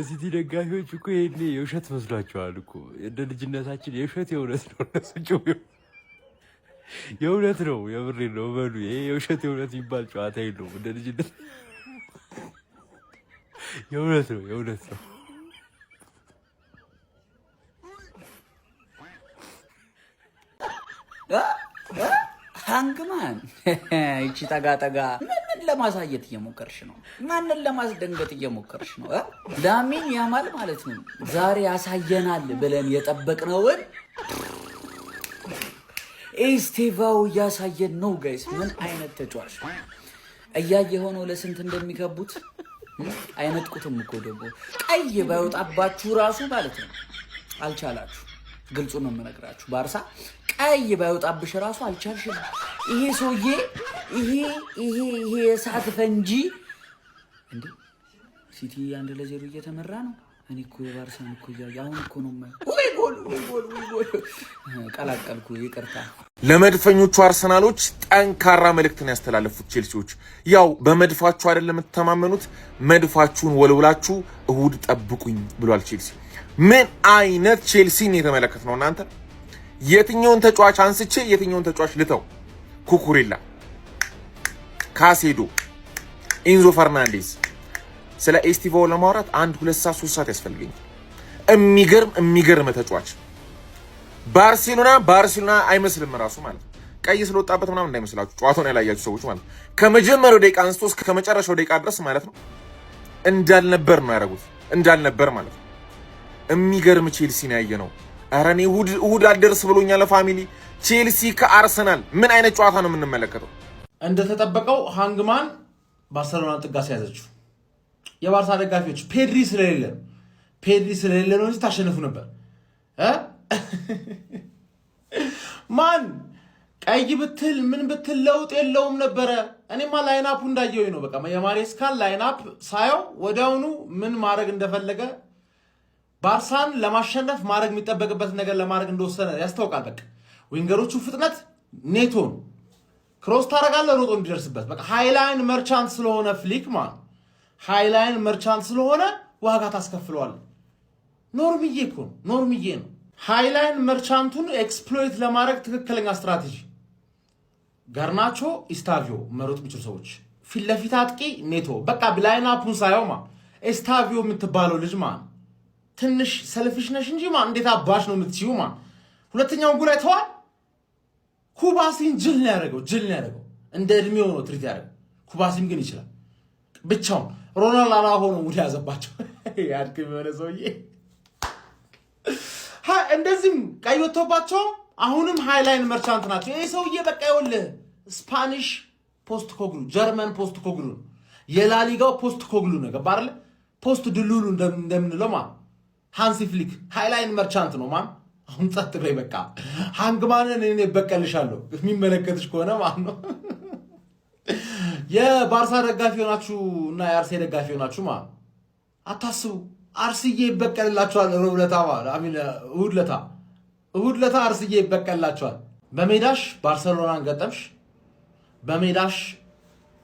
ሲቲ ደጋፊዎች እኮ ይሄኔ የውሸት መስሏቸዋል እኮ እንደ ልጅነታችን የውሸት የእውነት ነው። እነሱ የእውነት ነው፣ የምሬ ነው በሉ። ይሄ የውሸት የእውነት የሚባል ጨዋታ የለውም። እንደ ልጅነት የእውነት ነው፣ የእውነት ነው። ሃንግማን እቺ ጠጋ ምን ለማሳየት እየሞከርሽ ነው? ማንን ለማስደንገጥ እየሞከርሽ ነው? ላሚን ያማል ማለት ነው ዛሬ ያሳየናል ብለን የጠበቅነውን ኤስቴቫው እያሳየን ነው ጋይስ። ምን አይነት ተጫዋች እያየ ሆኖ ለስንት እንደሚከቡት አይነጥቁትም እኮ ደግሞ ቀይ ባይወጣባችሁ ራሱ ማለት ነው አልቻላችሁ። ግልጹ ነው የምነግራችሁ። ባርሳ ቀይ ባይወጣብሽ ራሱ አልቻልሽም። ይሄ ሰውዬ ይሄ የሰዓት ፈንጂ እንዴ! ሲቲ 1-0 እየተመራ ነው። እኔ እኮ የባርሳን እኮ አሁን እኮ ነው ወይ ጎል ቀላቀልኩ። ይቅርታ። ለመድፈኞቹ አርሰናሎች ጠንካራ መልእክትን ያስተላለፉት ቼልሲዎች ያው በመድፋችሁ አይደለም የምትተማመኑት፣ መድፋችሁን ወልውላችሁ እሁድ ጠብቁኝ ብሏል ቼልሲ። ምን አይነት ቼልሲን የተመለከትነው እናንተ? የትኛውን ተጫዋች አንስቼ የትኛውን ተጫዋች ልተው? ኩኩሬላ፣ ካሴዶ፣ ኢንዞ ፈርናንዴዝ። ስለ ኤስቲቫኦ ለማውራት 1-2 ሰዓት 3 ሰዓት ያስፈልገኛል። የሚገርም ተጫዋች ባርሴሎና አይመስልም ራሱ ማለት ነው። ቀይ ስለወጣበት ምናምን እንዳይመስላችሁ ጨዋታውን ያላያችሁ ሰዎች ማለት ነው። ከመጀመሪያው ደቂቃ አንስቶ እስከ ከመጨረሻው ደቂቃ ድረስ ማለት ነው እንዳልነበር ነው ያደረጉት፣ እንዳልነበር ማለት ነው። የሚገርም ቼልሲ ነው ያየነው። ኧረ እኔ እሁድ አልደርስ ብሎኛል። ፋሚሊ ቼልሲ ከአርሰናል ምን አይነት ጨዋታ ነው የምንመለከተው? እንደተጠበቀው ሃንግማን ባርሰሎናን ጥጋ ሲያዘችው የባርሳ ደጋፊዎች ፔድሪ ስለሌለ ነው እንጂ ታሸንፉ ነበር። ማን ቀይ ብትል ምን ብትል ለውጥ የለውም ነበረ። እኔማ ላይናፑ እንዳየሁኝ ነው። በቃ የማሬስካን ላይናፕ ሳየው ወዲያውኑ ምን ማድረግ እንደፈለገ ባርሳን ለማሸነፍ ማድረግ የሚጠበቅበት ነገር ለማድረግ እንደወሰነ ያስታውቃል። በቃ ዊንገሮቹ ፍጥነት ኔቶን ክሮስ ታደርጋለህ ሮጦ እንዲደርስበት። በቃ ሃይላይን መርቻንት ስለሆነ ፍሊክ ሃይላይን መርቻንት ስለሆነ ዋጋ ታስከፍለዋል። ኖርምዬ ነው። ሃይላይን መርቻንቱን ኤክስፕሎይት ለማድረግ ትክክለኛ ስትራቴጂ ጋርናቾ፣ ኢስታቪዮ መሮጥ የሚችሉ ሰዎች፣ ፊት ለፊት አጥቂ ኔቶ። በቃ ላይናፑን ሳየው ኢስታቪዮ የምትባለው ልጅ ትንሽ ሰልፊሽ ነሽ እንጂ እንዴት አባሽ ነው የምትሲው ሁለተኛውን ጎል አይተዋል። ኩባሲን ጅል ነው ያደረገው። እንደ እድሜው ነው ትሪት ያደረገው። ኩባሲም ግን ይችላል ብቻውን። ሮናልዶ አላሆነ ሙድ ያዘባቸው ያድክም የሆነ ሰውዬ እንደዚህም ቀይ ወጥቶባቸው አሁንም ሃይላይን መርቻንት ናቸው። ይሄ ሰውዬ በቃ ይኸውልህ ስፓኒሽ ፖስት ኮግሉ፣ ጀርመን ፖስት ኮግሉ፣ የላሊጋው ፖስት ኮግሉ ነው። ገባ አይደል? ፖስት ድሉሉ እንደምንለው ሃንሲ ፍሊክ ሃይላይን መርቻንት ነው። አሁን ጸጥ በይ በቃ። ሃንግማንን እኔ በቀልሻለሁ የሚመለከትሽ ከሆነ ነው። የባርሳ ደጋፊ ሆናችሁ እና የአርሴ ደጋፊ ሆናችሁ አታስቡ። አርስዬ ይበቀልላችኋል። እሁድ ለታ አርስዬ ይበቀልላችኋል። በሜዳሽ ባርሰሎናን ገጠምሽ፣ በሜዳሽ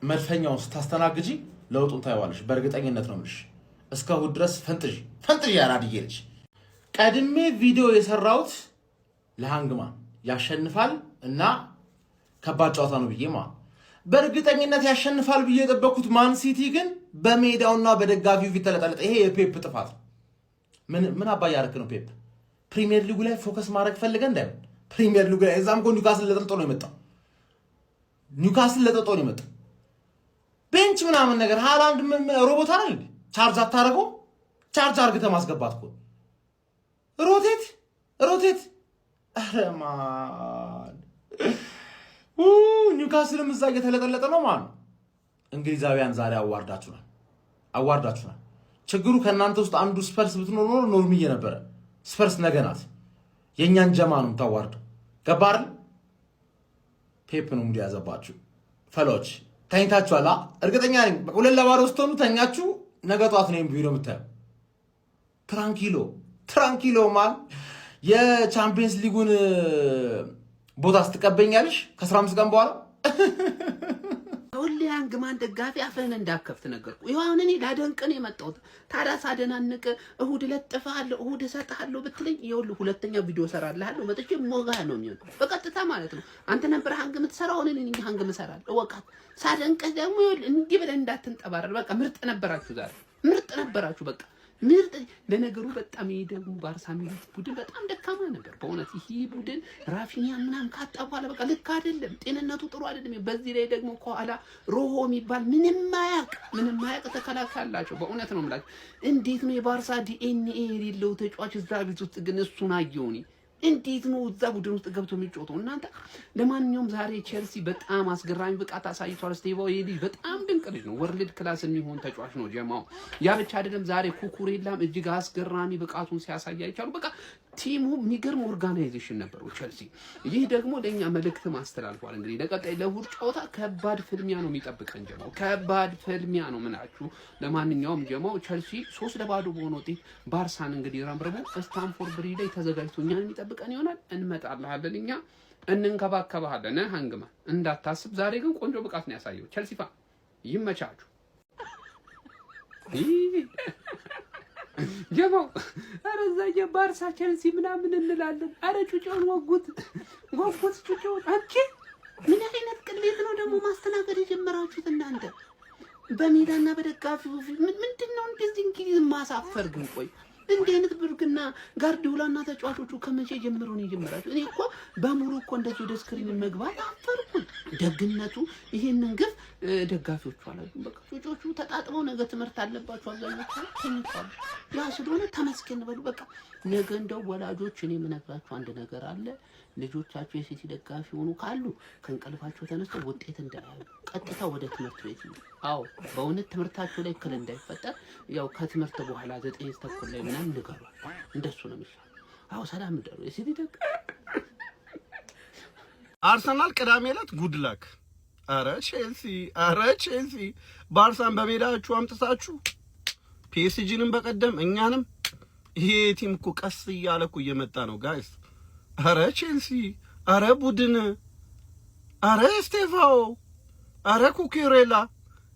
መድፈኛውን ስታስተናግጂ ለውጡን ታይዋለሽ። በእርግጠኝነት ነው የምልሽ። እስከ እሁድ ድረስ ፈንጥዥ ያራድዬ ልጅ። ቀድሜ ቪዲዮ የሰራሁት ለሃንግማን ያሸንፋል እና ከባድ ጨዋታ ነው ብዬ በእርግጠኝነት ያሸንፋል ብዬ የጠበኩት ማን ሲቲ ግን በሜዳውና በደጋፊው ፊት ተለጠለጠ። ይሄ የፔፕ ጥፋት። ምን አባ ያረክ ነው ፔፕ? ፕሪሚየር ሊጉ ላይ ፎከስ ማድረግ ፈልገ እንዳይሆን ፕሪሚየር ሊጉ ላይ እዛም ኒውካስል ለጥልጦ ነው የመጣው። ቤንች ምናምን ነገር ሃላንድ ሮቦት አይደል? ቻርጅ አታረገው። ቻርጅ አርግተ ማስገባት እኮ ሮቴት አረማን ኒውካስልም እዛ እየተለጠለጠ ነው እንግሊዛውያን ዛሬ አዋርዳችሁናል። ችግሩ ከእናንተ ውስጥ አንዱ ስፐርስ ብትኖር ኖሮ ኖርምዬ ነበረ። ስፐርስ ነገ ናት። የእኛን ጀማ ነው የምታዋርደው። ገባር ፔፕ ነው ሙድ ያዘባችሁ ፈሎች። ተኝታችኋል። እርግጠኛ ነኝ 2-0 ስትሆኑ ተኛችሁ። ነገ ጠዋት ነው ቪዲዮ የምታየው። ትራንኪሎ የቻምፒየንስ ሊጉን ቦታ ስትቀበኛለሽ ከ15 ቀን በኋላ ሁሌ አንግማን ደጋፊ አፈን እንዳከፍት ነገርኩ። ይኸው አሁን እኔ ላደንቅን የመጣሁት ታዲያ ሳደናንቅ እሁድ ለጥፋለሁ እሁድ እሰጥሃለሁ ብትለኝ ይኸውልህ ሁለተኛ ቪዲዮ እሰራልሃለሁ መጥቼ ሞጋ ነው የሚሆነው በቀጥታ ማለት ነው። አንተ ነበር ሀንግ የምትሰራው አሁን እኔ ሀንግ እሰራለሁ እወቃት። ሳደንቅህ ደግሞ እንዲህ ብለህ እንዳትንጠባረር። በቃ ምርጥ ነበራችሁ ዛሬ ምርጥ ነበራችሁ በቃ ምርጥ። ለነገሩ በጣም ይሄ ደግሞ ባርሳ የሚሉት ቡድን በጣም ደካማ ነበር በእውነት። ይሄ ቡድን ራፊኒያ ምናምን ካጣ በኋላ በቃ ልክ አይደለም፣ ጤንነቱ ጥሩ አይደለም። በዚህ ላይ ደግሞ ከኋላ ሮሆ የሚባል ምንም ማያውቅ ተከላካይ አላቸው። በእውነት ነው የምላቸው። እንዴት ነው የባርሳ ዲኤንኤ የሌለው ተጫዋች እዛ ቤት ውስጥ ግን እሱን አየሁ እኔ። እንዴት ነው እዛ ቡድን ውስጥ ገብቶ የሚጫወተው እናንተ? ለማንኛውም ዛሬ ቼልሲ በጣም አስገራሚ ብቃት አሳይቷል። ስቴቫው ይሄ ልጅ በጣም ድንቅ ልጅ ነው። ወርልድ ክላስ የሚሆን ተጫዋች ነው ጀማው። ያ ብቻ አይደለም፣ ዛሬ ኩኩሬላም እጅግ አስገራሚ ብቃቱን ሲያሳይ አይቻሉ። በቃ ቲሙ የሚገርም ኦርጋናይዜሽን ነበረው ቼልሲ። ይህ ደግሞ ለኛ መልእክት ማስተላልፏል። እንግዲህ ለቀጣይ ለእሑድ ጨዋታ ከባድ ፍልሚያ ነው የሚጠብቀን ጀማው፣ ከባድ ፍልሚያ ነው ምናችሁ። ለማንኛውም ጀማው ቼልሲ 3-0 በሆነ ውጤት ባርሳን እንግዲህ ረምርቦ ስታንፎርድ ብሪጅ ላይ ተዘጋጅቶ እኛን የሚጠብቀን ይሆናል። እንመጣልሃለን፣ እኛ እንንከባከባለን። ሃንግማ እንዳታስብ። ዛሬ ግን ቆንጆ ብቃት ነው ያሳየው ቼልሲ ፋን። ይመቻችሁ ጀማው። አረ እዛዬ ባርሳ ቼልሲ ምናምን እንላለን። አረ ጩጬውን ወጉት ጩጬውን። አንቺ ምን አይነት ቅሌት ነው ደግሞ ማስተናገድ የጀመራችሁት እናንተ በሜዳና በደጋፊው ፊት? ምንድነው እንደዚህ እንግሊዝ ማሳፈር ግን? ቆይ እንዲህ አይነት ብርግና ጋርዲዮላና ተጫዋቾቹ ከመቼ ጀምረው ነው የጀመራችሁ? እኔ እኮ በሞሮኮ እንደዚህ ወደ ስክሪን መግባት አፈርኩኝ። ደግነቱ ይሄንን ግፍ ደጋፊዎቹ አላሉም። በቃ ጮጮቹ ተጣጥበው ነገ ትምህርት አለባቸው። አብዛኞቹ ተኝቷል። ያ ስለሆነ ተመስገን በሉ። በቃ ነገ እንደው ወላጆች እኔ የምነግራችሁ አንድ ነገር አለ። ልጆቻችሁ የሲቲ ደጋፊ ሆኑ ካሉ ከእንቅልፋቸው ተነስተው ውጤት እንዳያዩ ቀጥታ ወደ ትምህርት ቤት ነው። አዎ በእውነት ትምህርታቸው ላይ እክል እንዳይፈጠር ያው ከትምህርት በኋላ 9 ተኩል ላይ ምናምን ንገሯል። እንደሱ ነው የሚሻለው። አዎ ሰላም ደሩ የሲቲ ደጋፊ። አርሰናል ቅዳሜ ዕለት ጉድ ላክ። አረ ቼልሲ ባርሳን በሜዳችሁ አምጥታችሁ ፒኤስጂንም በቀደም እኛንም ይሄ ቲም እኮ ቀስ እያለ እኮ እየመጣ ነው ጋይስ። አረ ቼልሲ፣ አረ ቡድን፣ አረ ስቴቫኦ፣ አረ ኩኩሬላ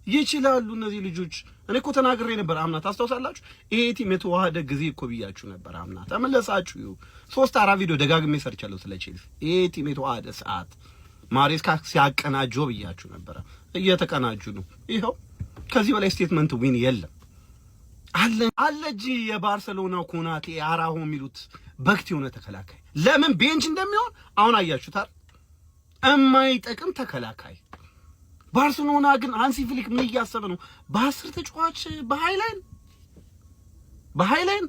ይችላሉ እነዚህ ልጆች። እኔ እኮ ተናግሬ ነበር አምና፣ ታስታውሳላችሁ? ይሄ ቲም የተዋሃደ ጊዜ እኮ ብያችሁ ነበር አምና። ተመለሳችሁ። 3-4 ቪዲዮ ደጋግሜ ሰርቻለሁ ስለ ቼልሲ። ይሄ ቲም የተዋሃደ ሰዓት ማሬስካ ሲያቀናጆ ብያችሁ ነበር። እየተቀናጁ ነው። ይኸው ከዚህ በላይ ስቴትመንት ዊን የለም። አለጂ የባርሰሎናው ኮናቴ አራሆ የሚሉት በክት የሆነ ተከላካይ ለምን ቤንች እንደሚሆን አሁን አያችሁታል። እማይጠቅም ተከላካይ። ባርሰሎና ግን አንሲ ፍሊክ ምን እያሰበ ነው? በ10 ተጫዋች በሃይላይን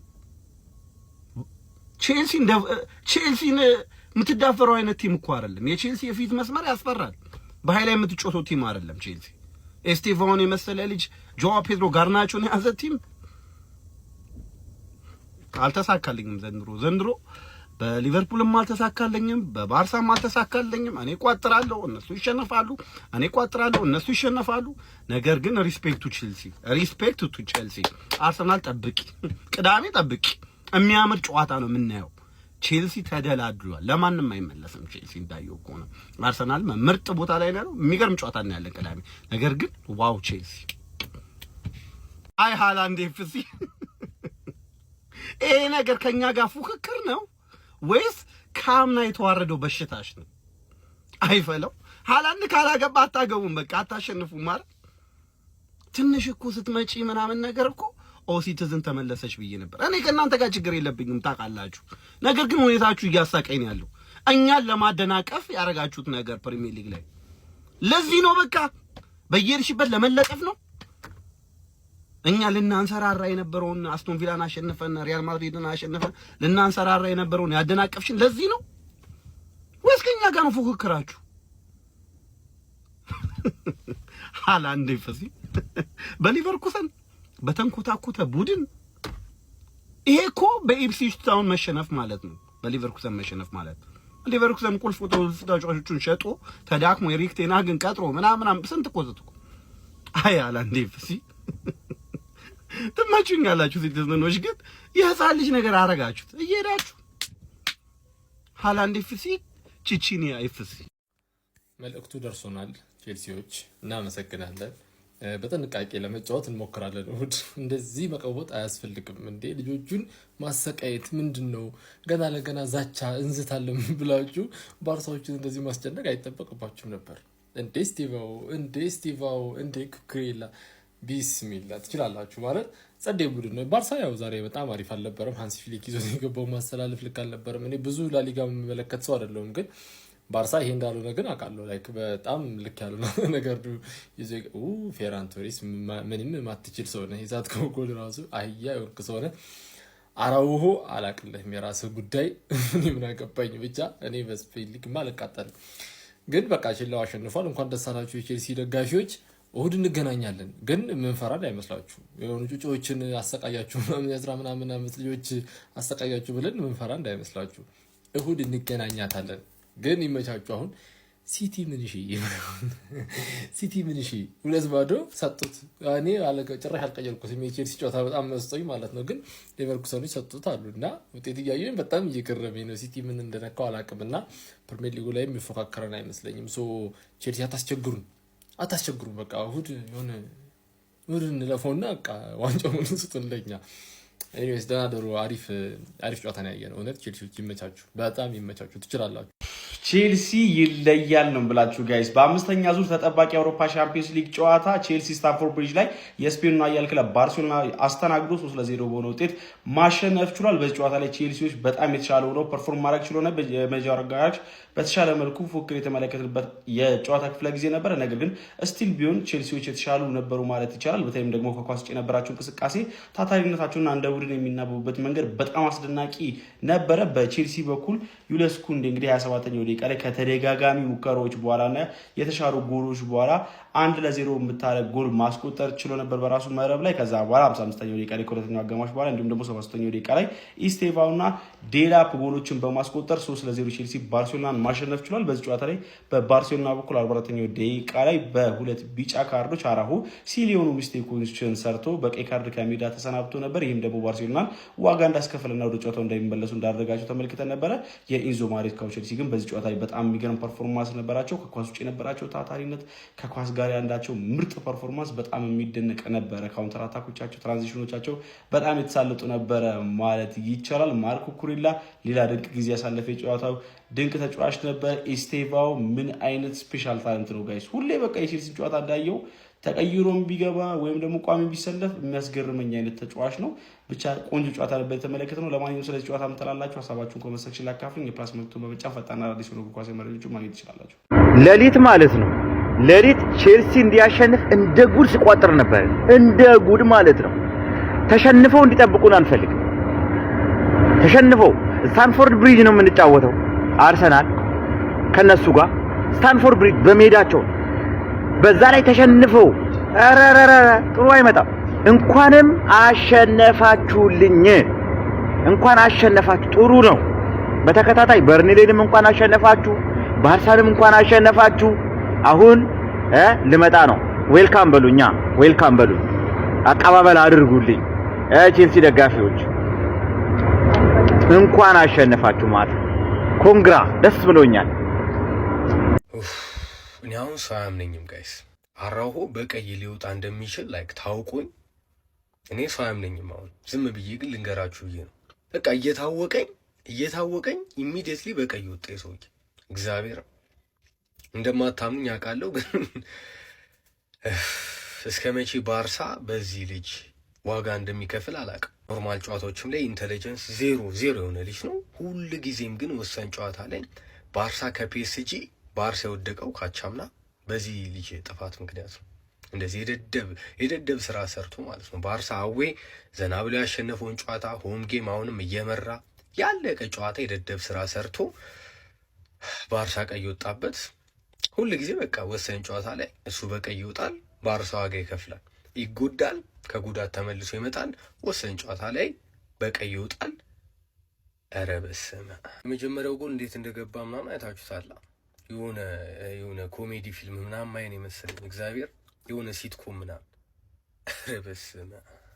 ቼልሲን የምትዳፈረው አይነት ቲም እኮ አይደለም። የቼልሲ የፊት መስመር ያስፈራል። በሃይላይን የምትጮተው ቲም አይደለም ቼልሲ። ኤስቴቫን የመሰለ ልጅ ጆዋ ፔድሮ ጋርናቾን የያዘ ቲም አልተሳካልኝም ዘንድሮ በሊቨርፑልም አልተሳካልኝም፣ በባርሳም አልተሳካልኝም። እኔ ቋጥራለሁ፣ እነሱ ይሸነፋሉ። እኔ ቋጥራለሁ፣ እነሱ ይሸነፋሉ። ነገር ግን ሪስፔክት ቱ ቼልሲ። አርሰናል ጠብቂ፣ ቅዳሜ ጠብቂ። የሚያምር ጨዋታ ነው የምናየው። ቼልሲ ተደላድሏል፣ ለማንም አይመለስም። ቼልሲ እንዳየው ከሆነ አርሰናል ምርጥ ቦታ ላይ ነው። የሚገርም ጨዋታ እናያለን ቅዳሜ። ነገር ግን ዋው ቼልሲ አይ ሃላንድ ኤፍሲ ይሄ ነገር ከኛ ጋር ፉክክር ነው ወይስ ካምና የተዋረደው በሽታሽ ነው? አይፈለው። ሃላንድ ካላገባ አታገቡም፣ በቃ አታሸንፉም ማለት። ትንሽ እኮ ስትመጪ ምናምን ነገር እኮ ሲቲዝን ተመለሰች ብዬ ነበር። እኔ ከእናንተ ጋር ችግር የለብኝም ታውቃላችሁ። ነገር ግን ሁኔታችሁ እያሳቀኝ ያለው እኛን ለማደናቀፍ ያደረጋችሁት ነገር ፕሪሚየር ሊግ ላይ ለዚህ ነው። በቃ በየሄድሽበት ለመለጠፍ ነው። እኛ ልናንሰራራ የነበረውን አስቶን ቪላን አሸንፈን ሪያል ማድሪድን አሸንፈን ልናንሰራራ የነበረውን ያደናቀፍሽን ለዚህ ነው ወይስ ከኛ ጋር ነው ፉክክራችሁ? ሃላንድ ይፈሲ በሊቨርኩሰን በተንኮታኮተ ቡድን ይሄ እኮ በኢፕስዊች ታውን መሸነፍ ማለት ነው። በሊቨርኩሰን መሸነፍ ማለት ሊቨርኩሰን ቁልፍ ተጫዋቾቹን ሸጦ ተዳክሞ ኤሪክ ቴን ሃግን ቀጥሮ ምናምን ስንት ቆዝት እኮ አይ ሃላንድ ይፈሲ ትመቹኛላችሁ ሲቲዝኖች፣ ግን የህፃን ልጅ ነገር አረጋችሁት እየሄዳችሁ። ሃላንድ ኤፍሲ ቺቺኒያ ኤፍሲ መልእክቱ ደርሶናል። ቼልሲዎች እናመሰግናለን። በጥንቃቄ ለመጫወት እንሞክራለን። እሑድ እንደዚህ መቀወጥ አያስፈልግም እንዴ! ልጆቹን ማሰቃየት ምንድነው? ገና ለገና ዛቻ እንዝታለን ብላችሁ ባርሳዎችን እንደዚህ ማስጨነቅ አይጠበቅባችሁም ነበር እንዴ! ስቲቫው እንዴ ኩኩሬላ ቢስሚላ ትችላላችሁ ማለት ጸዴ ቡድን ነው። ባርሳ ያው ዛሬ በጣም አሪፍ አልነበረም። ሃንሲ ፍሊክ ይዞ የገባው ማስተላለፍ ልክ አልነበረም። እኔ ብዙ ላሊጋ የምመለከት ሰው አይደለሁም ግን ባርሳ ይሄ እንዳልሆነ ግን አውቃለሁ። ላይክ በጣም ልክ ያልሆነ ነገር ይዞ ፌራን ቶሪስ ምንም ማትችል ሰው ነህ። የዛት ጎል ራሱ አህያ የወርቅ ሰው ነህ። አራውሆ አላቅልህም፣ የራስህ ጉዳይ። እኔ ምን አገባኝ። ብቻ እኔ በስፔን ሊግ አልቃጠልም። ግን በቃ ችላው አሸንፏል። እንኳን ደስ አላችሁ የቼልሲ ደጋፊዎች። እሑድ እንገናኛለን። ግን ምንፈራድ አይመስላችሁ። የሆኑ ጩጮዎችን አሰቃያችሁ የአስራ ምናምን ዓመት ልጆች አሰቃያችሁ ብለን ምንፈራ እንዳይመስላችሁ። እሑድ እንገናኛታለን። ግን ይመቻችሁ። አሁን ሲቲ ምን እሺ 2-0 ሰጡት። እኔ ጭራሽ አልቀየርኩትም። የቼልሲ ጨዋታ በጣም መስጦኝ ማለት ነው። ግን ሌቨርኩሰኖች ሰጡት አሉ እና ውጤት እያየሁኝ በጣም እየገረመኝ ነው። ሲቲ ምን እንደነካው አላውቅም እና ፕሪሚየር ሊጉ ላይ የሚፎካከረን አይመስለኝም። ቼልሲ አታስቸግሩም። በቃ እሑድ እንለፈውና በቃ ዋንጫውን ስጡን ለኛ። ኤኒዌይስ ደህና ደሩ። አሪፍ ጨዋታ ነው ያየነው። እውነት ቼልሲዎች ይመቻችሁ፣ በጣም ይመቻችሁ። ትችላላችሁ። ቼልሲ ይለያል ነው ብላችሁ ጋይስ። በአምስተኛ ዙር ተጠባቂ የአውሮፓ ሻምፒዮንስ ሊግ ጨዋታ ቼልሲ ስታንፎርድ ብሪጅ ላይ የስፔኑን ኃያል ክለብ ባርሴሎና አስተናግዶ 3-0 በሆነ ውጤት ማሸነፍ ችሏል። በዚህ ጨዋታ ላይ ቼልሲዎች በጣም የተሻለ ሆነው ፐርፎርም ማድረግ ችሎ ነበር። የመጀመሪያው አጋማሽ በተሻለ መልኩ ፉክክር የተመለከትንበት የጨዋታ ክፍለ ጊዜ ነበረ። ነገር ግን ስቲል ቢሆን ቼልሲዎች የተሻሉ ነበሩ ማለት ይቻላል። በተለይም ደግሞ ከኳስ ውጭ የነበራቸው እንቅስቃሴ፣ ታታሪነታቸውና እንደ ቡድን የሚናበቡበት መንገድ በጣም አስደናቂ ነበረ። በቼልሲ በኩል ዩለስ ኩንዴ እንግዲህ 27ኛው ደቂቃ ላይ ከተደጋጋሚ ሙከራዎች በኋላና የተሻሩ ጎሎች በኋላ 1-0 የምታደርግ ጎል ማስቆጠር ችሎ ነበር በራሱ መረብ ላይ። ከዛ በኋላ 55ኛው ደቂቃ ላይ ከሁለተኛው አጋማሽ በኋላ እንዲሁም ደግሞ 73ኛው ደቂቃ ላይ ኢስቴቫውና ዴላፕ ጎሎችን በማስቆጠር 3-0 ቼልሲ ባርሴሎናን ማሸነፍ ችሏል። በዚህ ጨዋታ ላይ በባርሴሎና በኩል 44ኛው ደቂቃ ላይ በሁለት ቢጫ ካርዶች አራሁ ሲሊዮኑ ሚስቴኮችን ሰርቶ በቀይ ካርድ ከሜዳ ተሰናብቶ ነበር። ይህም ደግሞ ባርሴሎናን ዋጋ እንዳስከፈለና ወደ ጨዋታው እንዳይመለሱ እንዳደረጋቸው ተመልክተን ነበረ። የኢንዞ ማሬስካው ቼልሲ ግን በዚህ ጨዋታ ላይ በጣም የሚገርም ፐርፎርማንስ ነበራቸው። ከኳስ ውጭ የነበራቸው ታታሪነት፣ ከኳስ ጋር ያላቸው ምርጥ ፐርፎርማንስ በጣም የሚደነቅ ነበረ። ካውንተር አታኮቻቸው፣ ትራንዚሽኖቻቸው በጣም የተሳለጡ ነበረ ማለት ይቻላል። ማርኮ ኩሬላ ሌላ ድንቅ ጊዜ ያሳለፈ የጨዋታው ድንቅ ተጫዋች ነበር። ኢስቴቫው ምን አይነት ስፔሻል ታለንት ነው ጋይስ! ሁሌ በቃ የቼልሲ ጨዋታ እንዳየው ተቀይሮም ቢገባ ወይም ደግሞ ቋሚ ቢሰለፍ የሚያስገርመኝ አይነት ተጫዋች ነው። ብቻ ቆንጆ ጨዋታ ነበር የተመለከትነው። ለማንኛውም ስለዚህ ጨዋታ ምትላላችሁ ሀሳባችሁን ኮሜንት ሴክሽን ላይ አካፍሉኝ። የፕላስ ምልክቱን በመጫን ፈጣንና አዳዲስ ሆኖ ኳስ መረጃዎችን ማግኘት ትችላላችሁ። ሌሊት ማለት ነው ሌሊት ቼልሲ እንዲያሸንፍ እንደ ጉድ ሲቋጥር ነበር። እንደ ጉድ ማለት ነው። ተሸንፈው እንዲጠብቁን አንፈልግ። ተሸንፈው ስታንፎርድ ብሪጅ ነው የምንጫወተው። አርሰናል ከነሱ ጋር ስታንፎርድ ብሪጅ በሜዳቸው በዛ ላይ ተሸንፈው ጥሩ አይመጣም። እንኳንም አሸነፋችሁልኝ፣ እንኳን አሸነፋችሁ ጥሩ ነው። በተከታታይ በርንሌንም እንኳን አሸነፋችሁ፣ ባርሳንም እንኳን አሸነፋችሁ። አሁን ልመጣ ነው። ዌልካም በሉኛ፣ ዌልካም በሉ፣ አቀባበል አድርጉልኝ። ቼልሲ ደጋፊዎች እንኳን አሸነፋችሁ ማለት ኮንግራ፣ ደስ ብሎኛል። እኔ አሁን ሰው አያምነኝም ጋይስ። አራሆ በቀይ ሊወጣ እንደሚችል ላይክ ታውቁኝ። እኔ ሰው አያምነኝም። አሁን ዝም ብዬ ግን ልንገራችሁ ብዬ ነው። በቃ እየታወቀኝ ኢሚዲየትሊ በቀይ ወጣ የሰውዬ። እግዚአብሔር እንደማታምኑኝ አውቃለሁ፣ ግን እስከ መቼ ባርሳ በዚህ ልጅ ዋጋ እንደሚከፍል አላውቅም። ኖርማል ጨዋታዎችም ላይ ኢንተለጀንስ ዜሮ የሆነ ልጅ ነው። ሁል ጊዜም ግን ወሳኝ ጨዋታ ላይ ባርሳ ከፒኤስጂ ባርሳ የወደቀው ካቻምና በዚህ ልጅ ጥፋት ምክንያት ነው። እንደዚህ የደደብ ስራ ሰርቶ ማለት ነው። ባርሳ አዌ ዘና ብሎ ያሸነፈውን ጨዋታ ሆም ጌም አሁንም እየመራ ያለቀ ጨዋታ የደደብ ስራ ሰርቶ ባርሳ ቀይ ወጣበት። ሁል ጊዜ በቃ ወሳኝ ጨዋታ ላይ እሱ በቀይ ይወጣል፣ ባርሳ ዋጋ ይከፍላል፣ ይጎዳል፣ ከጉዳት ተመልሶ ይመጣል። ወሳኝ ጨዋታ ላይ በቀይ ይወጣል። ኧረ በስመ አብ! የመጀመሪያው ጎል እንዴት እንደገባ ምናምን አይታችሁታል። የሆነ ኮሜዲ ፊልም ምናምን ማየን የመሰለኝ እግዚአብሔር፣ የሆነ ሲትኮም ምናምን። ኧረ በስመ አብ!